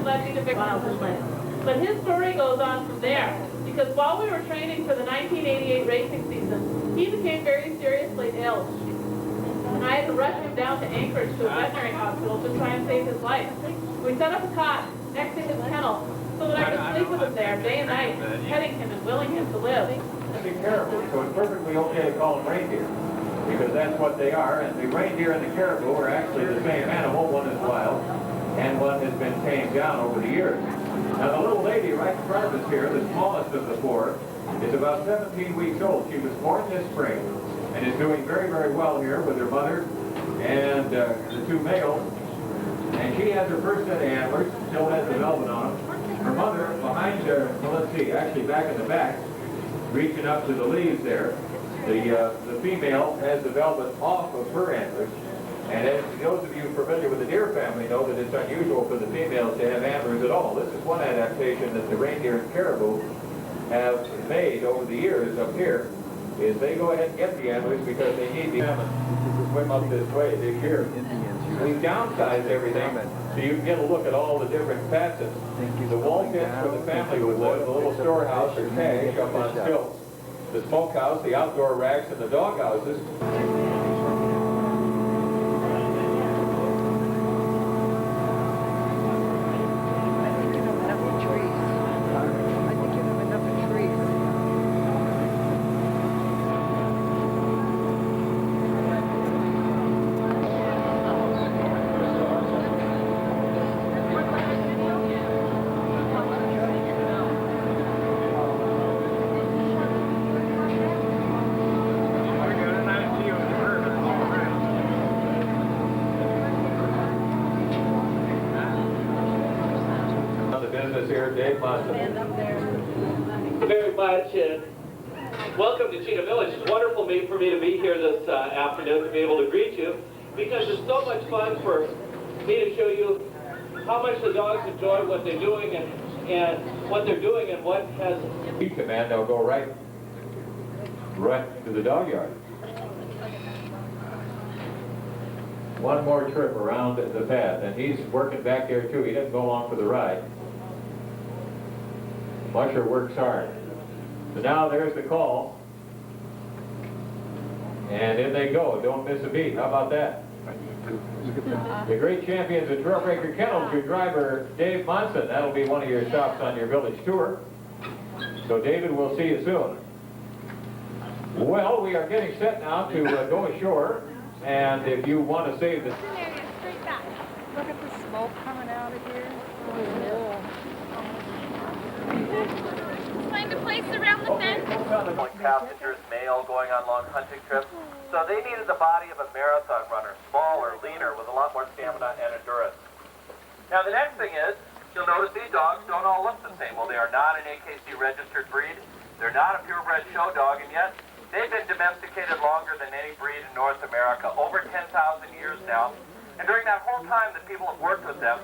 led me to Victory. But his story goes on from there, because while we were training for the 1988 racing season, he became very seriously ill. And I had to rush him down to Anchorage to a veterinary hospital to try and save his life. We set up a cot next to his kennel so that I could sleep with him there day and night, petting him and willing him to live. Be caribou, so it's perfectly okay to call them reindeer, because that's what they are. And the reindeer and the caribou are actually the same animal. One is wild, and one has been tamed down over the years. Now, the little lady right in front of us here, the smallest of the four, is about 17 weeks old. She was born this spring and is doing very, very well here with her mother and the two males. And she has her first set of antlers, still has the velvet on them. Her mother, behind her, well, let's see, actually back in the back, reaching up to the leaves there, the female has the velvet off of her antlers. And as those of you familiar with the deer family know that it's unusual for the females to have antlers at all. This is one adaptation that the reindeer and caribou have made over the years up here, is they go ahead and get the antlers because they need the salmon to swim up this way this year. We've downsized everything so you can get a look at all the different facets. The wall pits where the family would live, the little storehouse or cache up on stilts, the smokehouse, the outdoor racks, and the dog houses. Dave Monson. Very much, and welcome to Cheetah Village. It's wonderful for me to be here this afternoon to be able to greet you, because it's so much fun for me to show you how much the dogs enjoy what they're doing and what they're doing and what has... Command, they'll go right to the dog yard. One more trip around the path, and he's working back there too. He doesn't go along for the ride. Musher works hard. So now there's the call. And in they go. Don't miss a beat. How about that? The great champions of Trailbreaker Kennels, your driver, Dave Monson. That'll be one of your stops on your village tour. So David, we'll see you soon. Well, we are getting set now to go ashore. And if you want to save the... Look at the smoke coming out of here. Find a place around the fence. Passengers, male, going on long hunting trips. So they needed the body of a marathon runner, smaller, leaner, with a lot more stamina and endurance. Now the next thing is, you'll notice these dogs don't all look the same. Well, they are not an AKC registered breed. They're not a purebred show dog, and yet they've been domesticated longer than any breed in North America, over 10,000 years now. And during that whole time that people have worked with them,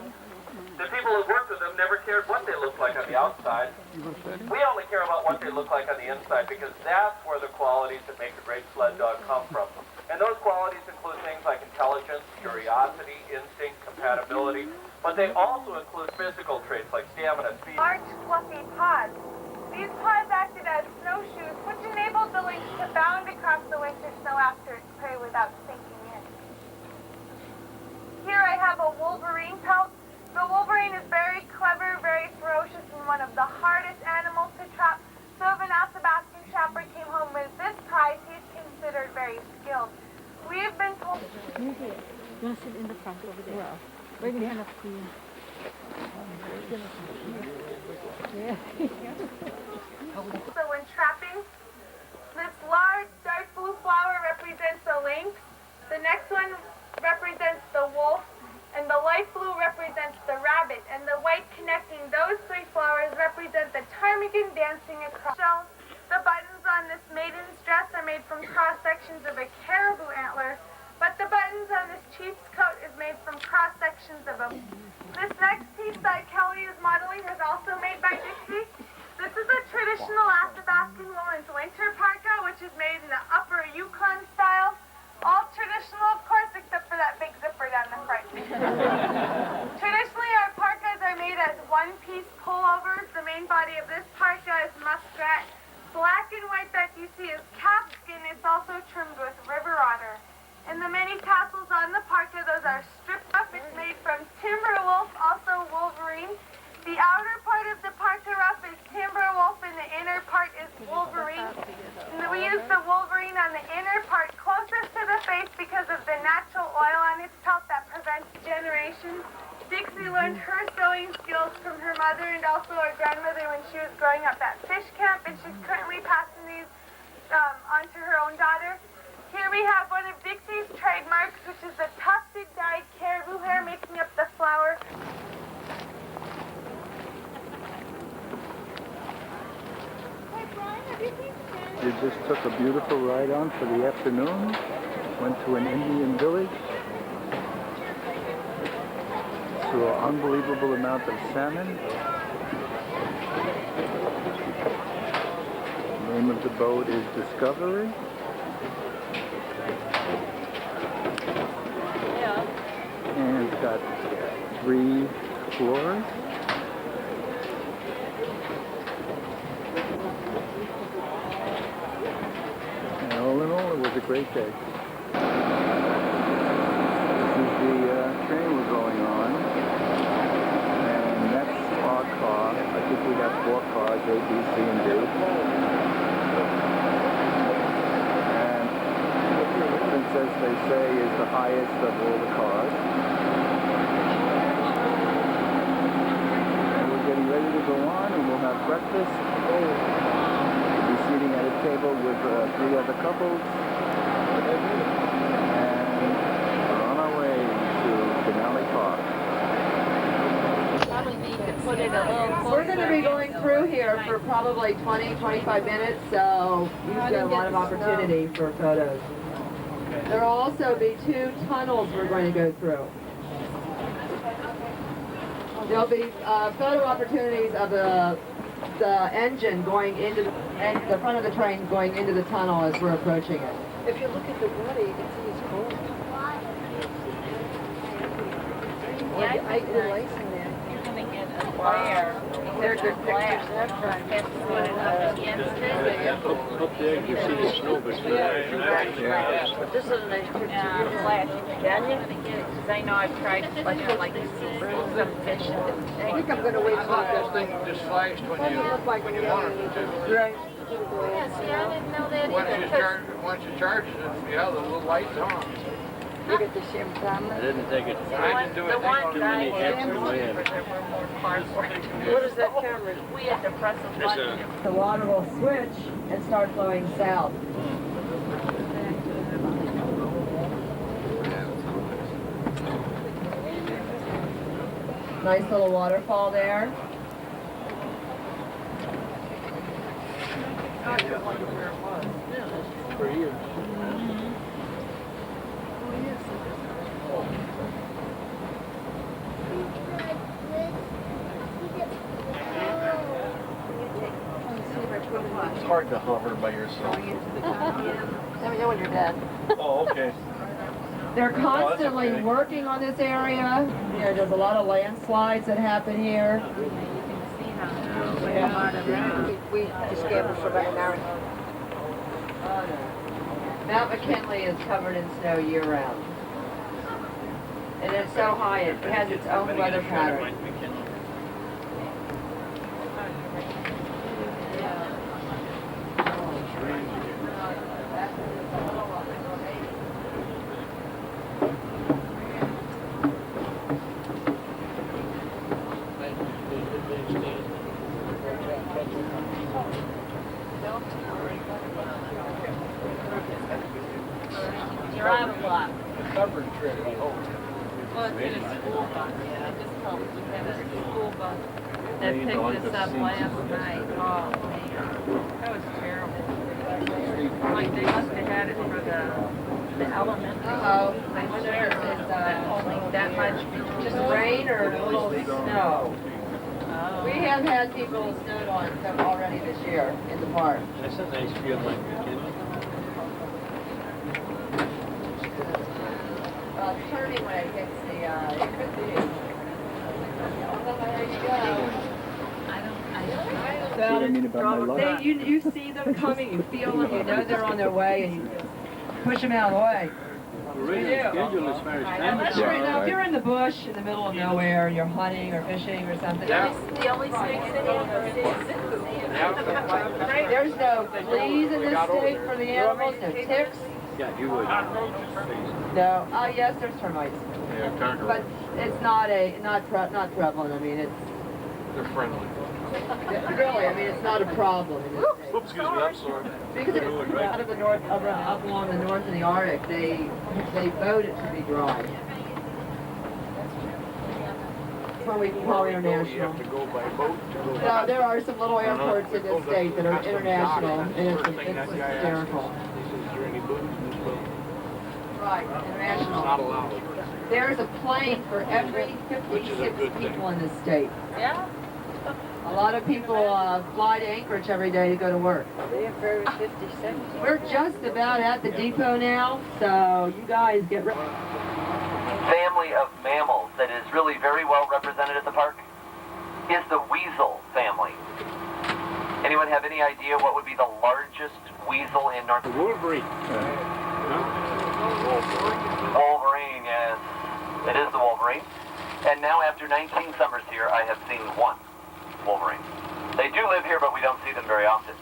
the people who worked with them never cared what they looked like on the outside. We only care about what they look like on the inside, because that's where the qualities that make a great sled dog come from. And those qualities include things like intelligence, curiosity, instinct, compatibility, but they also include physical traits like stamina, speed. Large, fluffy paws. These paws acted as snowshoes, which enabled the lynx to bound across the winter snow after its prey without sinking in. Here I have a wolverine pelt. The wolverine is very clever, very ferocious, and one of the hardest animals to trap. So if an Athabascan shepherd came home with this prize, he is considered very skilled. We have been told... You want to sit in the front over there? Well, right in front of the... Yeah. So when trapping, this large dark blue flower represents the lynx. The next one represents the wolf. And the light blue represents the rabbit, and the white connecting those three flowers represent the ptarmigan dancing across. So, the buttons on this maiden's dress are made from cross-sections of a caribou antler, but the buttons on this chief's coat is made from cross-sections of a... This next piece that Kelly is modeling is also made by Dixie. This is a traditional Athabascan woman's winter parka, which is made in the upper Yukon style. All traditional, of course, except for that big zipper down the front. Traditionally, our parkas are made as main body of this parka is muskrat. Black and white that you see is calfskin. It's also trimmed with river otter. And the many tassels on the parka, those are stripped up. It's made from timber wolf, also wolverine. The outer part of the parka ruff is timber wolf and the inner part is wolverine. And we use the wolverine on the inner part closest to the face because of the natural oil on its pelt that prevents degeneration. Dixie learned her sewing skills from her mother and also her grandmother when she was growing up at fish camp, and she's currently passing these on to her own daughter. Here we have one of Dixie's trademarks, which is the tufted dyed caribou hair making up the flower. We just took a beautiful ride on for the afternoon. Went to an Indian village. Saw an unbelievable amount of salmon. The name of the boat is Discovery. And it's got 3 floors. And all in all, it was a great day. This is the train we're going on. And that's our car. I think we have 4 cars, A, B, C, and D. And Princess, they say, is the highest of all the cars. And we're getting ready to go on, and we'll have breakfast. We'll be sitting at a table with 3 other couples. And we're on our way to Denali Park. We're going to be going through here for probably 20-25 minutes, so you've got a lot of opportunity for photos. There will also be 2 tunnels we're going to go through. There'll be photo opportunities of the engine going into the front of the train going into the tunnel as we're approaching it. If you look at the water, you can see it's cold. Yeah, I put ice in there. You're gonna get a glare. They're good pictures that time. Have to put it up against it. Up there you can see the snow, but But this is a nice picture. Yeah, flash. Can you? Because I know I've tried to like to see some fish in the I think I'm going to wait till Just flashed when doesn't look like you we're wanted going it to to. Right. Yeah, see, I didn't know that Once either. you 'cause charge it, yeah, the little light's on. You get the same time. I didn't take it. the I one, didn't do the it. one Too guy many was hits in the looking wind. for there were more cars working. What is that camera? We had to press a button. The water will switch and start flowing south. Nice little waterfall there. For you. It's hard to hover by yourself. Let me know when you're dead. Oh, okay. They're constantly okay. working on this area. You know, there's a lot of landslides that happen here. We just gambled for about an hour. Mount McKinley is covered in snow year-round. And it's so high, it has its own weather pattern. You're out of luck. Covered trip, I hope. Well, it's in a school bus, yeah, I just told you, we had a school bus that picked us up last night. Oh, man, that was terrible. Like, they must have had it for the elementary. Uh-oh. I swear it's only that much. Just rain or a little snow? We have had people snowed on already this year in the park. That's a nice field like McKinley. Turning when it hits the, it could be. There you go. I don't about I it. mean about my luck. You see them coming, you feel them, you know they're on their way, and you push them out of the way. Yeah, Now, if you're in the bush, in the middle of nowhere, and you're hunting or fishing or something, The only snakes in there's no fleas in this state for the animals, no ticks. Yeah, you would. No, yes, there's termites, Yeah, kind but it's not not prevalent. I mean, They're friendly. really, I mean, it's not a problem in this state. Oops, excuse me, I'm sorry. Because it's out of the north, up along the north of the Arctic, they vote it to be dry. That's why we call it You international. have to go by boat to go. No, there are some little airports in this state that are international, and it's hysterical. He says, is there any booze in this boat? Right, It's international. not allowed. There's a plane for every 56 people in this state. Yeah. A lot of people fly to Anchorage every day to go to work. We're just about at the depot now, so you guys get ready. Family of mammals that is really very well represented at the park is the weasel family. Anyone have any idea what would be the largest weasel in North America? Wolverine. Wolverine, yes. It is the Wolverine. And now after 19 summers here, I have seen one Wolverine. They do live here, but we don't see them very often.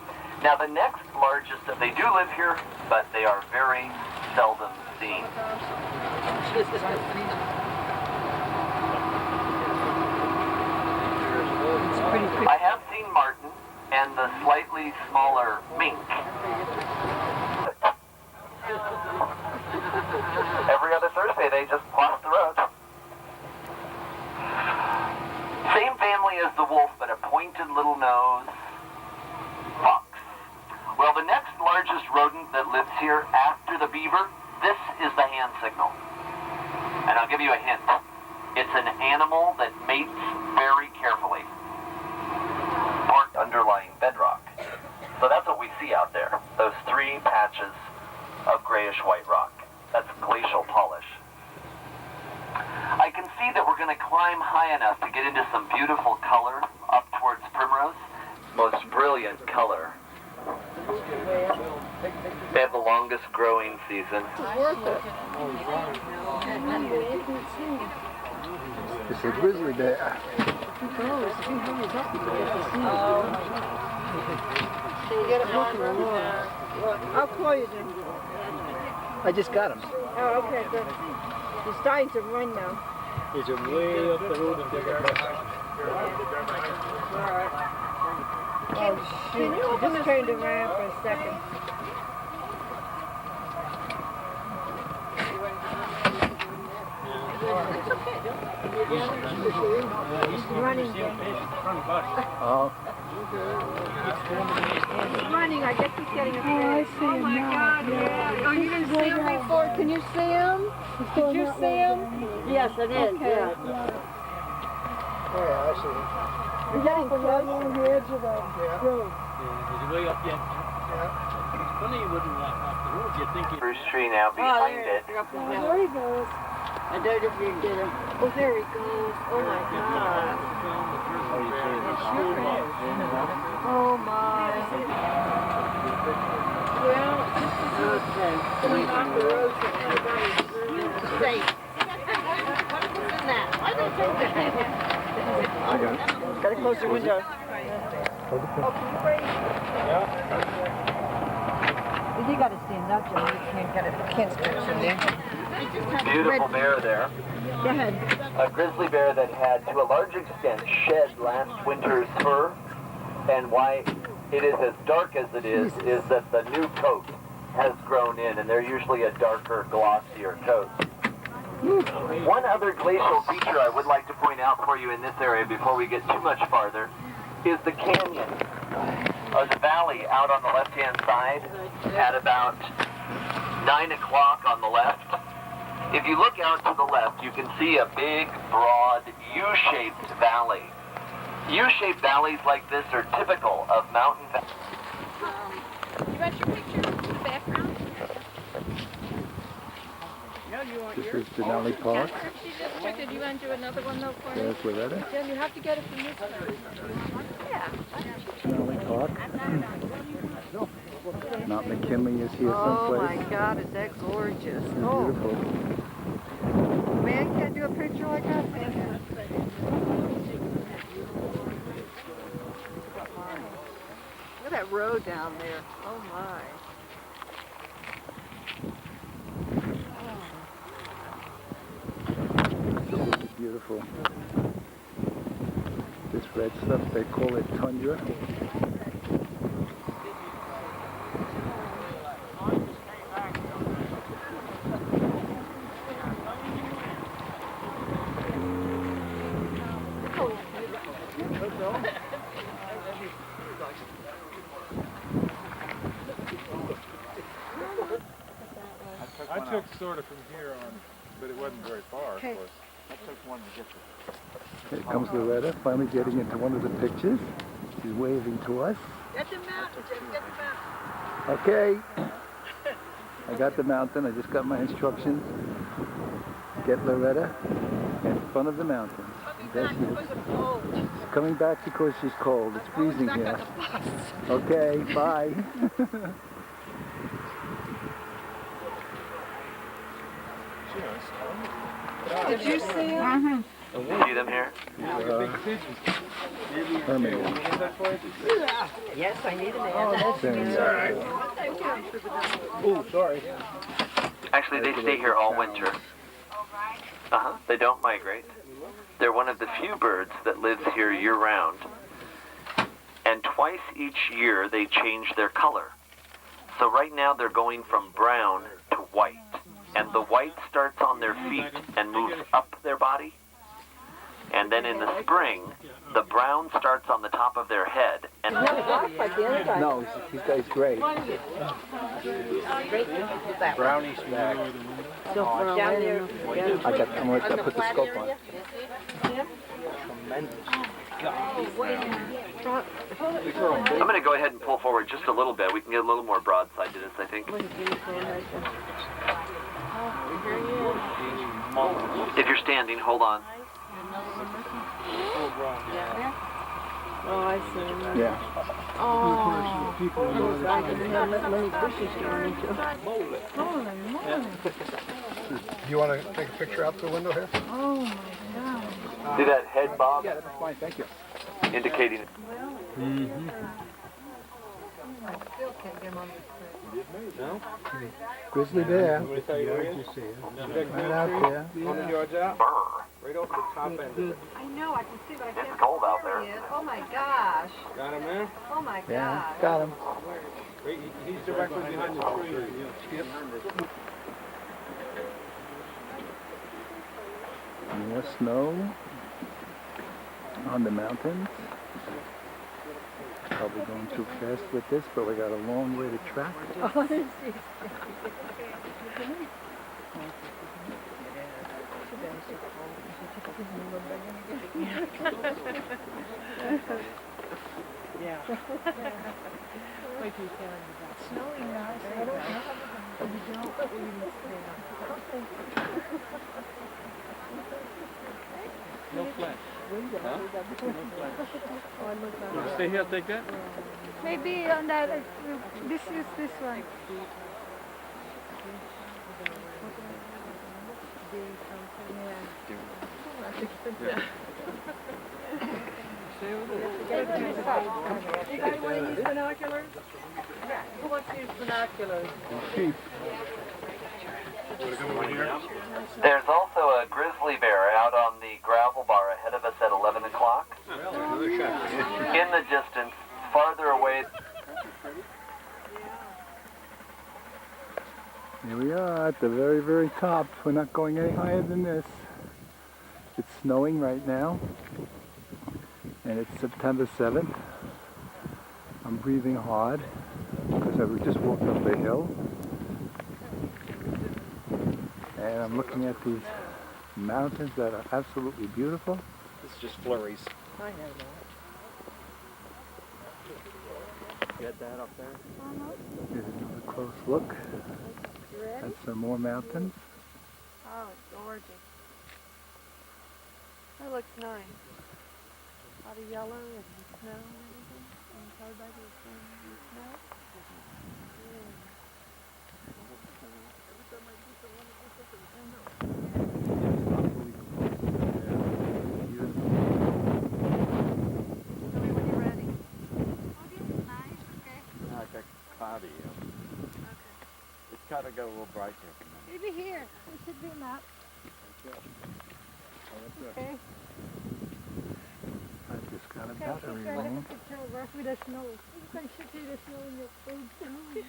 Now the next largest, they do live here, but they are very seldom seen. I have seen marten and the slightly smaller mink. Every other Thursday, they just cross the road. Same family as the wolf, but a pointed little nose. Fox. Well, the next largest rodent that lives here after the beaver, this is the hand signal. And I'll give you a hint. It's an animal that mates very carefully. Part underlying bedrock. So that's what we see out there. Those three patches of grayish-white rock. That's glacial polish. I can see that we're going to climb high enough to get into some beautiful color up towards Primrose. Most brilliant color. They have the longest growing season. It's a grizzly bear. I'll call you then. I just got him. Oh, okay, good. He's starting to run now. Is it way up the road and they got Oh, shoot. He just turned around for a second. He's running. Oh. He's running. I guess he's getting afraid. Oh, I see him now. Oh, you didn't see him before? Can you see him? Did you see him? Yes, I did. Okay. Yeah. Oh, yeah, I see him. You're getting close on the edge of the road. He's way up yet. It's funny you wouldn't walk off the road. You'd think Spruce tree now behind it. There he goes. I don't know if you can get him. Oh, there he goes. Oh, my God. Oh, my. Well, coming off the road to everybody's safe. Why don't you take that? I got it. Gotta close the window. You gotta stand up, Joe. You can't get it. Can't stand there. Beautiful bear there. Go ahead. A grizzly bear that had, to a large extent, shed last winter's fur. And why it is as dark as it is that the new coat has grown in, and they're usually a darker, glossier coat. One other glacial feature I would like to point out for you in this area before we get too much farther is the canyon, or the valley out on the left-hand side at about 9 o'clock on the left. If you look out to the left, you can see a big, broad, U-shaped valley. U-shaped valleys like this are typical of mountain valleys. You got your picture in the background? This is Denali Park. She just took it. You want to do another one though for me? That's where that is. Jen, you have to get it from this side. Yeah. Denali Park. Mount McKinley is here Oh someplace. my God, is that gorgeous? It's Oh, beautiful. man can't do a picture like that. Look at that road down there. Oh my. Absolutely beautiful. This red stuff, they call it tundra. I took sort of from here on, but it wasn't very far, of course. I took one to get Here comes Loretta, finally getting into one of the pictures. She's waving to us. Get the mountain, Jim, get the mountain. Okay. I got the mountain. I just got my instructions. Get Loretta in front of the mountain. There she is. She's coming back because she's cold. It's freezing here. Okay, bye. Did you see it? See them here? Hermit. Yes, I need a man. Oh, sorry. Actually, they stay here all winter. They don't migrate. They're one of the few birds that lives here year-round. And twice each year, they change their color. So right now, they're going from brown to white. And the white starts on their feet and moves up their body. And then in the spring, the brown starts on the top of their head. And No, he's great. Brownish back. I'm gonna put the scope on. I'm going to go ahead and pull forward just a little bit. We can get a little more broadside to this, I think. If you're standing, hold on. Oh, I see. Yeah. Oh. You want to take a picture out the window here? Oh my God. See that head bob Yeah, that's fine. Thank you. indicating Grizzly bear. Right out there. One of yours out? burr. Right over the top end of it. I know, I can see, but I can't. It's cold out there. Oh my gosh. Got him there? Oh my Yeah, gosh. got him. He's directly behind the tree. More snow on the mountains. Probably going too fast with this, but we got a long way to track. No flash. Huh? Stay here, take that? Maybe on that, this is this one. Binoculars? Who wants to use binoculars? Sheep. There's also a grizzly bear out on the gravel bar ahead of us at 11 o'clock. In the distance, farther away. Here we are at the very, very top. We're not going any higher than this. It's snowing right now, and it's September 7th. I'm breathing hard because I just walked up the hill. And I'm looking at these mountains that are absolutely beautiful. This is just flurries. I know that. Get that up there? Here's another close look at some more mountains. Oh, it's gorgeous. That looks nice. A lot of yellow and snow and everything. Like a cloudy. It's got to go a little brighter. Maybe here. There should be a map. Okay. I just got a Okay, battery take a lane. picture of us with the snow. You can see the snow in your face.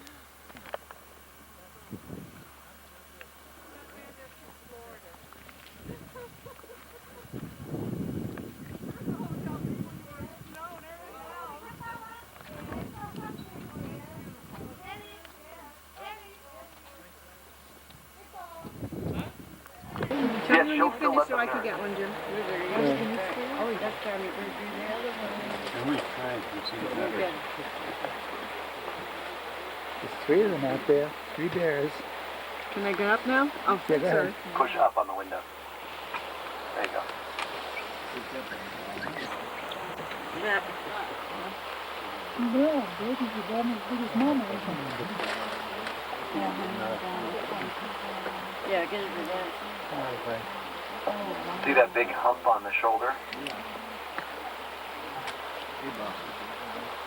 Yes, she'll still let So them I can nurse. get one, Jim. Oh, that's Charlie. And we try to see the better. There's 3 of them out there. 3 bears. Can I get up now? Oh, Yeah, go ahead. sorry. Push up on the window. There you go. Yeah, babies are damn as big as mama, isn't it? Yeah, get it for that. See that big hump on the shoulder?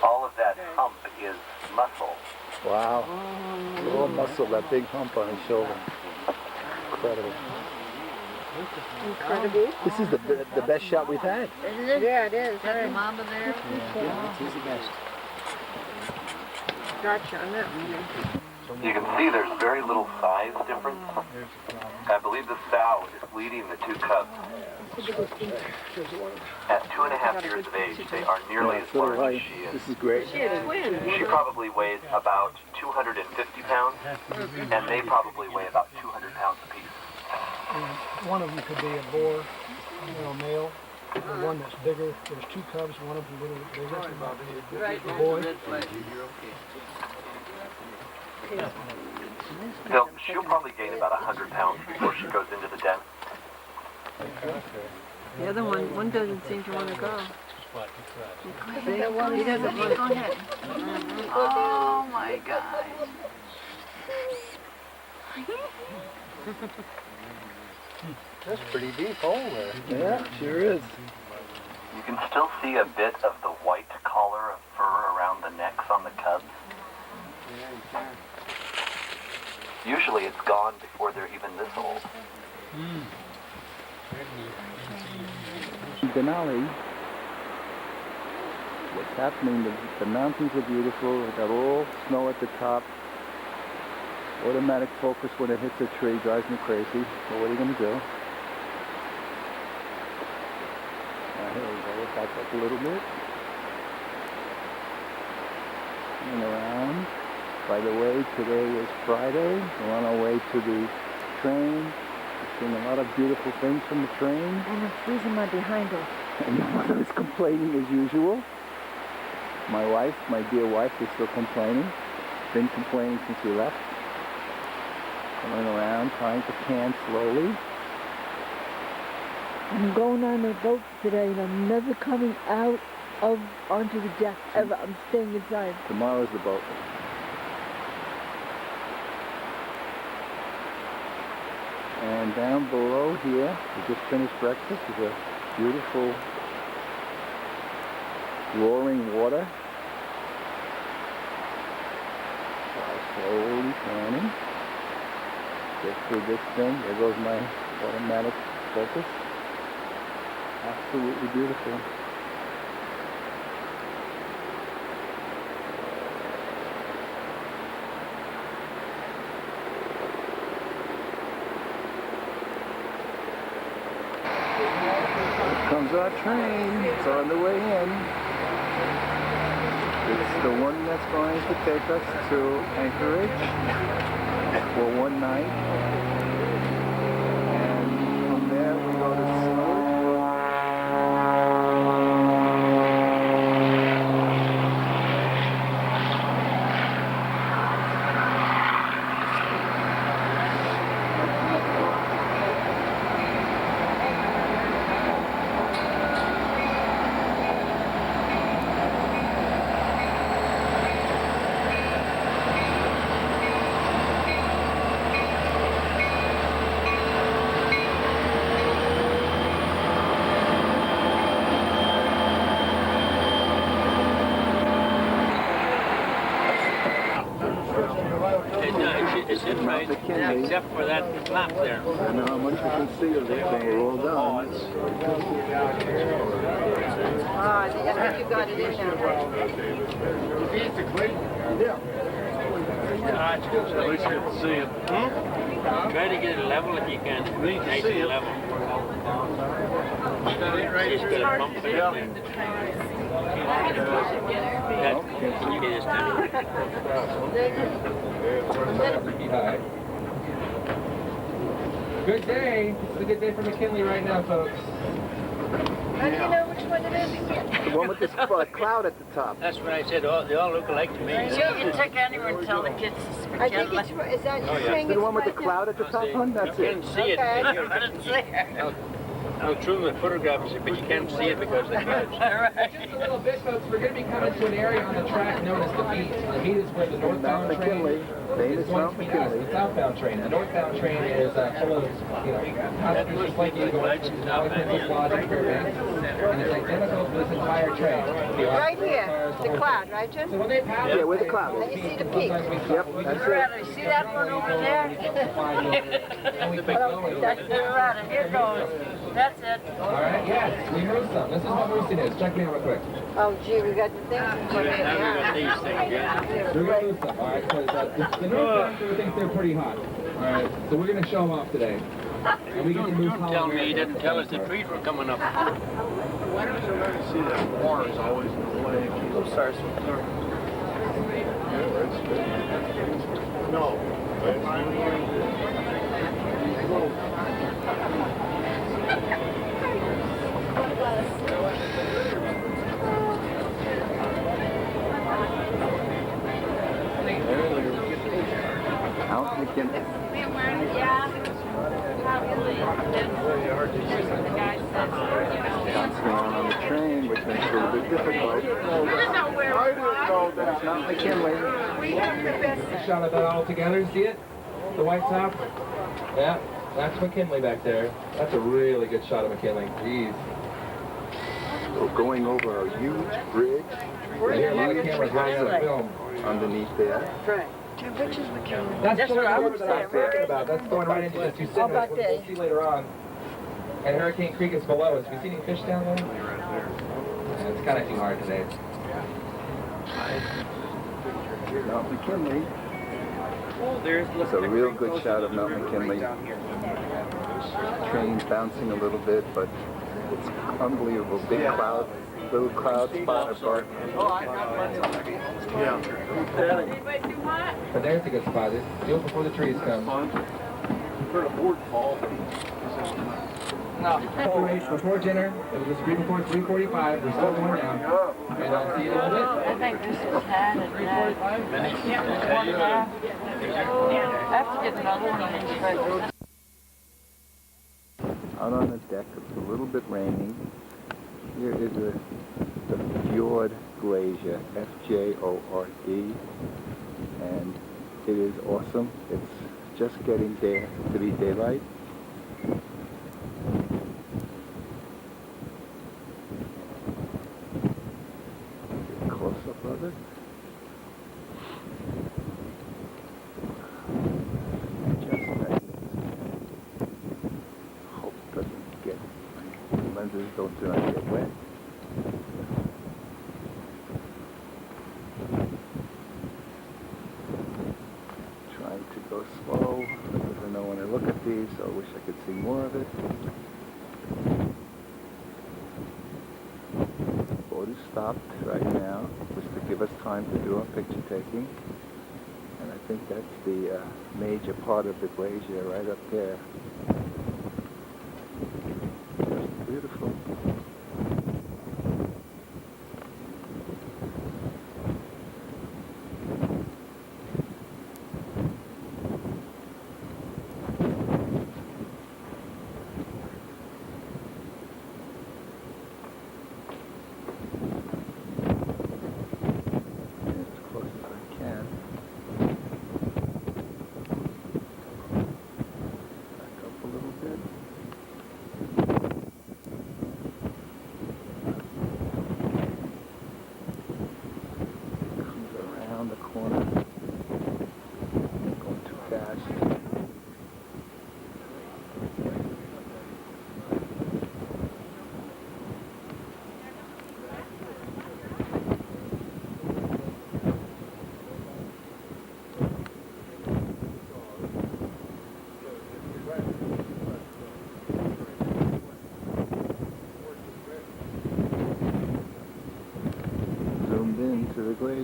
All of that hump is muscle. Wow. All muscle, that big hump on his shoulder. Incredible. Incredible. This is the best shot we've had. Isn't it? Yeah, it is. Is that the mama there? He's the best. Gotcha on that one. You can see there's very little size difference. I believe the sow is leading the 2 cubs. At 2.5 years of age, they are nearly as large as she is. This is great. She had twins. She probably weighs about 250 pounds, and they probably weigh about 200 pounds apiece. One of them could be a boar, male. The one that's bigger, there's 2 cubs, one of them a little bit bigger. Right. The boy. She'll probably gain about 100 pounds before she goes into the den. The other one doesn't seem to want to go. See? He doesn't want to go ahead. Oh my God. That's pretty deep hole there. Yeah, sure is. You can still see a bit of the white collar of fur around the necks on the cubs. Usually it's gone before they're even this old. Denali, what's happening, the mountains are beautiful, they got all snow at the top. Automatic focus when it hits a tree drives me crazy, but what are you going to do? Here we go, we'll back up a little bit. And around. By the way, today is Friday, we're on our way to the train. We're seeing a lot of beautiful things from the train. And I'm freezing my behind her. And my mother is complaining as usual. My wife, my dear wife, is still complaining. Been complaining since we left. Going around, trying to can slowly. I'm going on a boat today and I'm never coming out onto the deck ever. I'm staying inside. Tomorrow's the boat. And down below here, we just finished breakfast. There's a beautiful roaring water. Slowly turning. Get through this thing. There goes my automatic focus. Absolutely beautiful. Here comes our train. It's on the way in. It's the one that's going to take us to Anchorage for one night. And from there we go to Seward. right. McKinley. Yeah, except for that flap there. I don't know how much you can see of it when we're all done. I think you got it in now. At least you can see it. Try to get it level if you can. Nice and level. Just get a pump in there. You can just Good day. It's a good day for McKinley right now, folks. How do you know which one it is? The one with this cloud at the top. That's what I said. They all look alike to me. You can take anyone and tell the kids it's I think it's, is that you saying The it's one with the right cloud at the top, hon? That's You it. can see it. Okay. I didn't see her. How true the photograph is, but you can't see it because of the clouds. Just a little bit, folks. We're going to be coming to an area on the track known as the Beat. The Beat is where the northbound Mount train McKinley. Famous is going Mount to be McKinley. the southbound train. The northbound train is full of, passengers like you going to Wellington, Lodge, and Fairbanks. And it's identical to this entire train. Right here, the cloud, right, Jim? So when they pass, Yeah, where the cloud And is. you see the peak. Yep, that's it. See that one over there? and we keep going. That's the errata. Here goes. That's it. All right, yes, we moved some. This is what roosting is. Check me out real quick. Oh, gee, we got the things in Now we here. got these things, yeah. We're going to move some, all right? Because the northbound crew thinks they're pretty hot. All right, so we're going to show them off today. And we get to move Don't tell me he didn't tell us the trees were coming up. See that war is always in the way. I'm sorry. No. Mount McKinley. Bouncing around on the train, which makes it a little bit difficult. I didn't know that it's Mount McKinley. A shot of that all together, see it? The white top? Yeah, that's McKinley back there. That's a really good shot of McKinley. Jeez. We're going over a huge bridge. Here, a lot of cameras running out of film. Underneath there. Which is McKinley? That's the what I river would that I was talking about. That's going right into the Tucson, back which there. we'll see later on. And Hurricane Creek is below us. We see any fish down there? Yeah, it's kind of too hard today. Mount McKinley. There's It's a real good shot of Mount McKinley. Train's bouncing a little bit, but it's unbelievable. Big cloud, little cloud spot above. But there's a good spot. It's just before the trees come. Before dinner, it was just before 3:45. We're still going down. And I'll see you in a little bit. I think this is had and that. I have to get another one in the Out on the deck, it's a little bit raining. Here is the Fjord Glacier, F-J-O-R-D, and it is awesome. It's just getting there to be daylight. Get a close-up of it. Just magnificent. Hope it doesn't get, lenses do not get wet. Trying to go slow because I know when I look at these, so I wish I could see more of it. Boat is stopped right now, just to give us time to do our picture taking. And I think that's the major part of the glacier right up there. Just beautiful. As close as I can. Back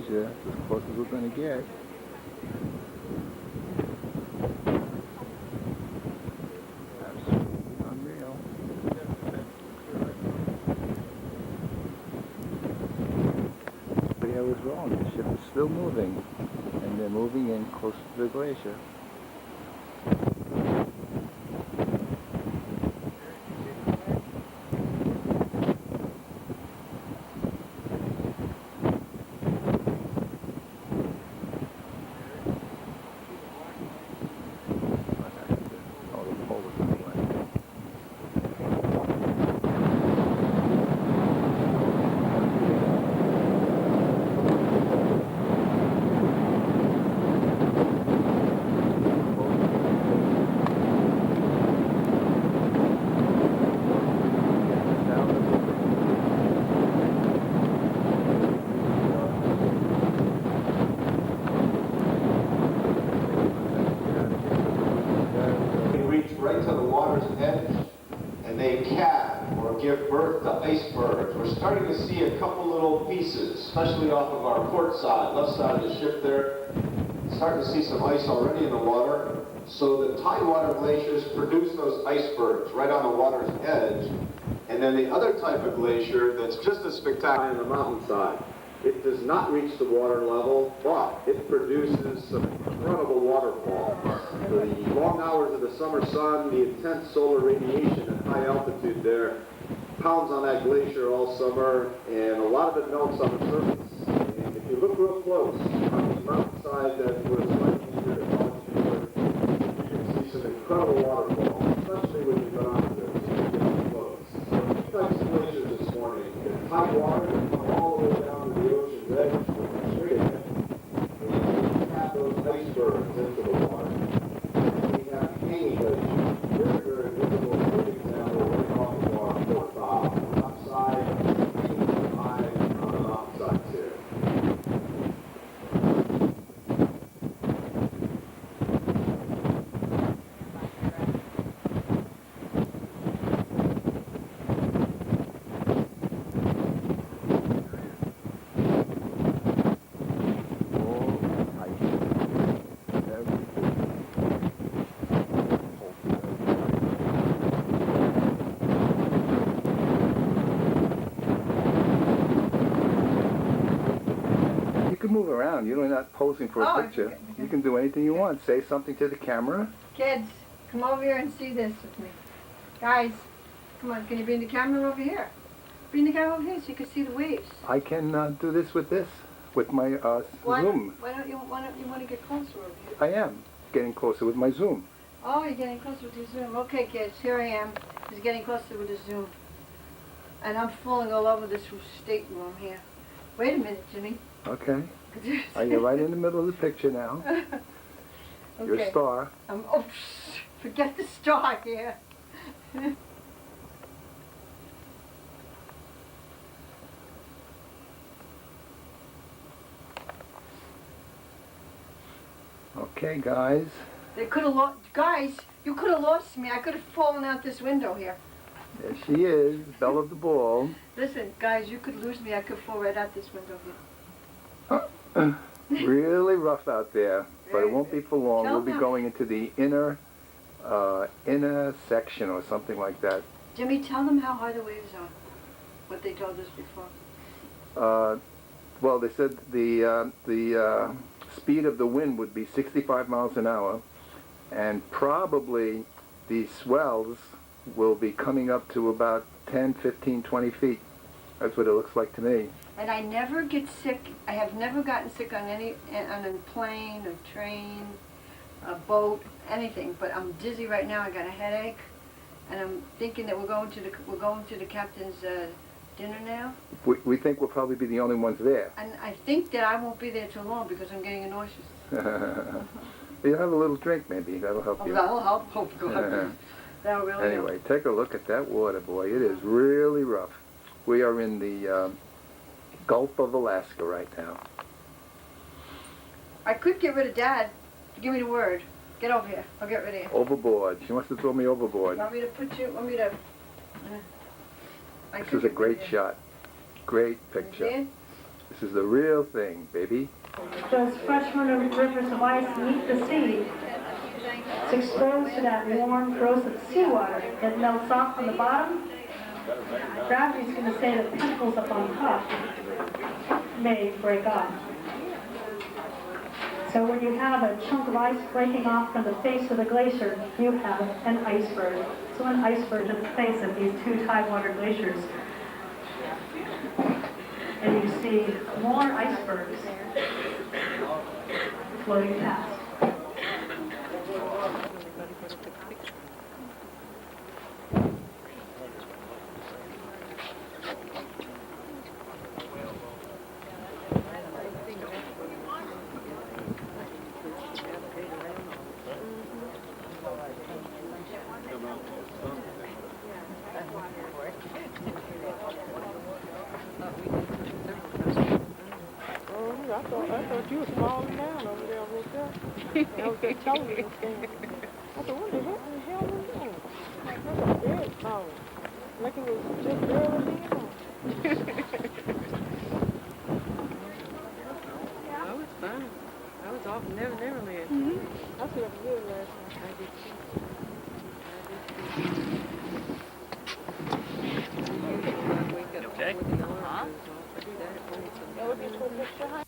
glacier. That's as close as we're going to get. Absolutely unreal. But I was wrong. The ship is still moving, and they're moving in close to the glacier. Oh, the pole is in the way. They reach right to the water's edge, and they calve or give birth to icebergs. We're starting to see a couple little pieces, especially off of our port side, left side of the ship there. Starting to see some ice already in the water. So the tidewater glaciers produce those icebergs right on the water's edge. And then the other type of glacier that's just as spectacular on the mountainside. It does not reach the water level, but it produces some incredible waterfalls. The long hours of the summer sun, the intense solar radiation at high altitude there, pounds on that glacier all summer, and a lot of it melts on the surface. And if you look real close on the mountainside that was right here at altitude, you can see some incredible waterfalls, especially when you go on there, so you get close. So two types of glaciers this morning. The high water that come all the way down to the ocean's edge, straight ahead. And we have those icebergs into the water. And we have hanging glaciers, very, very visible, good example, right off of our port bow, upside, hanging high on the mountainsides here. You can move around. You're not posing for a Oh, picture. You can do anything you want. Say something to the camera. Kids, come over here and see this with me. Guys, come on, can you bring the camera over here? Bring the camera over here so you can see the waves. I can do this, with my Zoom. Why don't you want to get closer over here? I am getting closer with my Zoom. Oh, you're getting closer with your Zoom. Okay, kids, here I am. Just getting closer with the Zoom. And I'm falling all over this stateroom here. Wait a minute, Jimmy. Okay. You're right in the middle of the picture now. You're a star. Oh, forget the star here. Okay, guys. They could have lost, guys, you could have lost me. I could have fallen out this window here. There she is, belle of the ball. Listen, guys, you could lose me. I could fall right out this window here. Really rough out there, but it won't be for long. Tell We'll be them. going into the inner section or something like that. Jimmy, tell them how high the waves are. What they told us before. Well, they said the speed of the wind would be 65 miles an hour, and probably the swells will be coming up to about 10, 15, 20 feet. That's what it looks like to me. And I never get sick. I have never gotten sick on a plane, a train, a boat, anything. But I'm dizzy right now. I got a headache, and I'm thinking that we're going to the captain's dinner now. We think we'll probably be the only ones there. And I think that I won't be there too long because I'm getting nauseous. You have a little drink, maybe. That'll help you. That'll help. Oh God. That'll really help. Anyway, take a look at that water, boy. It is really rough. We are in the Gulf of Alaska right now. I could get rid of Dad. Give me the word. Get over here. I'll get rid of you. Overboard. She wants to throw me overboard. Want me to put you? Want me to? This is a great shot. Great picture. Did? This This is the real thing, baby. Those freshwater rivers of ice meet the sea. It's exposed to that warm, corrosive seawater that melts off from the bottom. Gravity's going to say that pinnacles up on top may break off. So when you have a chunk of ice breaking off from the face of the glacier, you have an iceberg. So an iceberg is the face of these two tidewater glaciers. And you see more icebergs floating past. I thought you were falling down over there, Hotel. I was just telling you this thing. I thought, what the hell was that? That's a big fall. Like it was just barely being on. I was fine. I was off Never Land. I slept good last night. I did too. Okay. That would be too much.